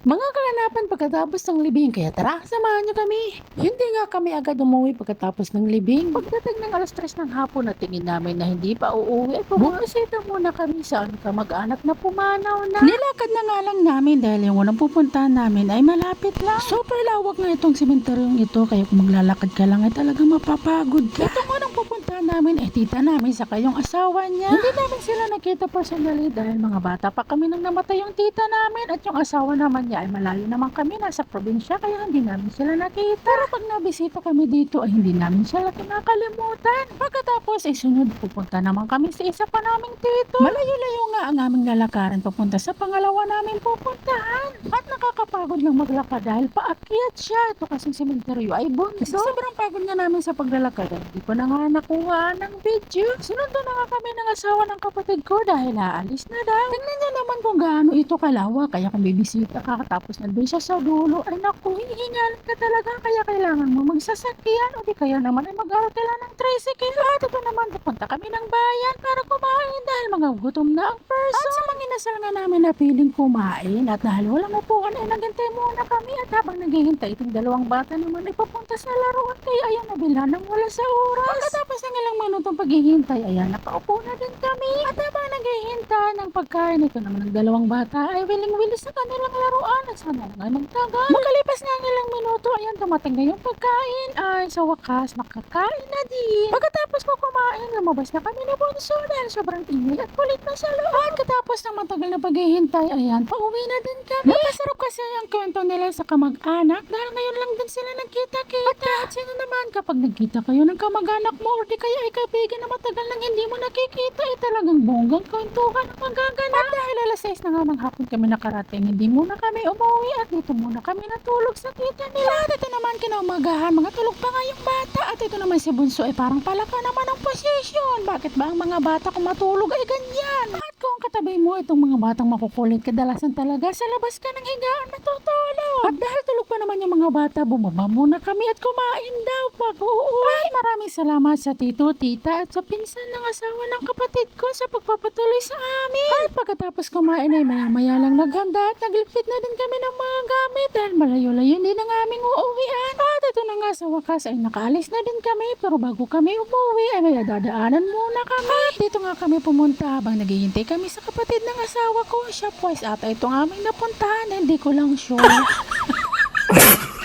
Mga kaganapan pagkatapos ng libing, kaya tara, samahan niyo kami. Hindi nga kami agad umuwi pagkatapos ng libing. Pagdating ng alas 3 ng hapon na tingin namin na hindi pa uuwi, bumisita muna kami sa kamag-anak na pumanaw na. Nilakad na nga lang namin dahil yung unang pupuntahan namin ay malapit lang. Super lawak nga itong sementeryong ito, kaya kung maglalakad ka lang ay talagang mapapagod ka. Itong unang pupuntahan namin ay tita namin sa kayong asawa niya. Hindi namin sila nakita personally dahil mga bata pa kami nang namatay yung tita namin at yung asawa naman niya ay malayo naman kami, nasa probinsya, kaya hindi namin sila nakita. Pero pag nabisita kami dito ay hindi namin sila kinakalimutan. Pagkatapos ay sunod, pupunta naman kami sa isa pa naming tito. Malayo-layo nga ang aming lalakaran papunta sa pangalawa naming pupuntahan. At nakakapagod lang maglakad dahil paakyat siya. Ito kasing sementeryo ay bundok. Sobrang pagod nga namin sa paglalakad at hindi ko na nga nakuha ng video. Sinundo na nga kami ng asawa ng kapatid ko dahil aalis na daw. Tingnan niya naman kung gaano ito kalawak, kaya kung bibisita ka tapos nandun siya sa dulo, ay naku, hihingalan ka talaga, kaya kailangan mo magsasakyan o di kaya naman ay mag-aral ng tricycle. At ito naman, pupunta kami ng bayan para kumain dahil mga gutom na ang person. At sa mga inasal nga namin na piling kumain at dahil walang upuan ay naghintay muna kami, at habang naghihintay itong dalawang bata naman ay papunta sa laruan, kaya ayan, nabilhan ng wala sa oras. Pagkatapos ng ilang minutong paghihintay, ayan, nakaupo na din kami. At habang naghihintay ng pagkain, ito naman ang dalawang bata ay wiling-wili sa kanilang laruan at sana nga nagtagal. Makalipas nga ng ilang minuto, ayan, dumating na yung pagkain. Ay, sa wakas, nakakain na din. Pagkatapos ko kumain, lumabas na kami na bunso dahil sobrang ingay at kulit na sa loob. Katapos ng matagal na paghihintay, ayan, pauwi na din kami. Napasarap kasi ang kwento nila sa kamag-anak dahil ngayon lang din sila nagkita-kita. At kahit sino naman, kapag nagkita kayo ng kamag-anak mo o di kaya ay kaibigan na matagal nang hindi mo nakikita, ay talagang bonggang kwentuhan ang magaganap. At dahil alas 6 na nga ng hapon kami nakarating, hindi muna kami umuwi at dito muna kami natulog sa tita nila. At ito naman kinaumagahan, mga tulog pa nga yung bata. At ito naman si Bunso ay parang palaka naman ang posisyon. Bakit ba ang mga bata kung matulog ay ganyan? At kung katabi mo itong mga batang makukulit, kadalasan talaga sa labas ka ng higaan matutulog. At dahil tulog pa naman yung mga bata, bumaba muna kami at kumain daw pag uuwi. At maraming salamat sa tito, tita at sa pinsan ng asawa ng kapatid ko sa pagpapatuloy sa amin. At pagkatapos kumain ay maya-maya lang naghanda at nagligpit na din kami ng mga gamit dahil malayo-layo din ang aming uuwian. At ito na nga sa wakas ay nakaalis na din kami, pero bago kami umuwi ay may dadaanan muna kami. At dito nga kami pumunta habang naghihintay kami sa kapatid ng asawa ko. Shopwise ata itong aming napuntahan, hindi ko lang sure.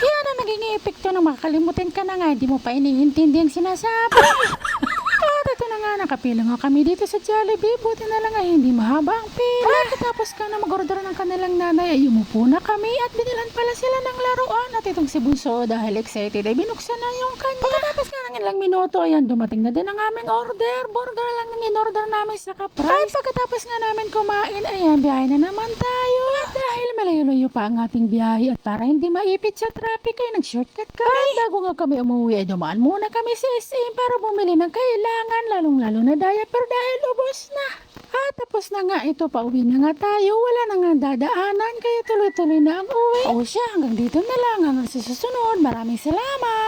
Yan ang naging epekto ng makakalimutin ka na nga, hindi mo pa iniintindi ang sinasabi. At ito na nga, nakapila nga kami dito sa Jollibee. Buti na lang ay hindi mahaba ang pila. Katapos ka na mag-order ng kanilang nanay ay umupo na kami at binilan pala sila ng laruan. At itong si Bunso dahil excited ay binuksan na yung kanya. Pagkatapos nga ng ilang minuto, ayan, dumating na din ang aming order. Burger lang ang in-order namin sa kapras. At pagkatapos nga namin kumain, ayan, biyahe na naman tayo. At dahil malayo-layo pa ang ating biyahe at para hindi maipit sa traffic ay nag-shortcut kami. At bago nga kami umuwi ay dumaan muna kami sa SM para bumili ng kailangan, lalong-lalo na diaper dahil ubos na. At tapos na nga ito, pauwi na nga tayo, wala na nga dadaanan, kaya tuloy-tuloy na ang uwi. O siya, hanggang dito na lang, hanggang sa susunod. Maraming salamat!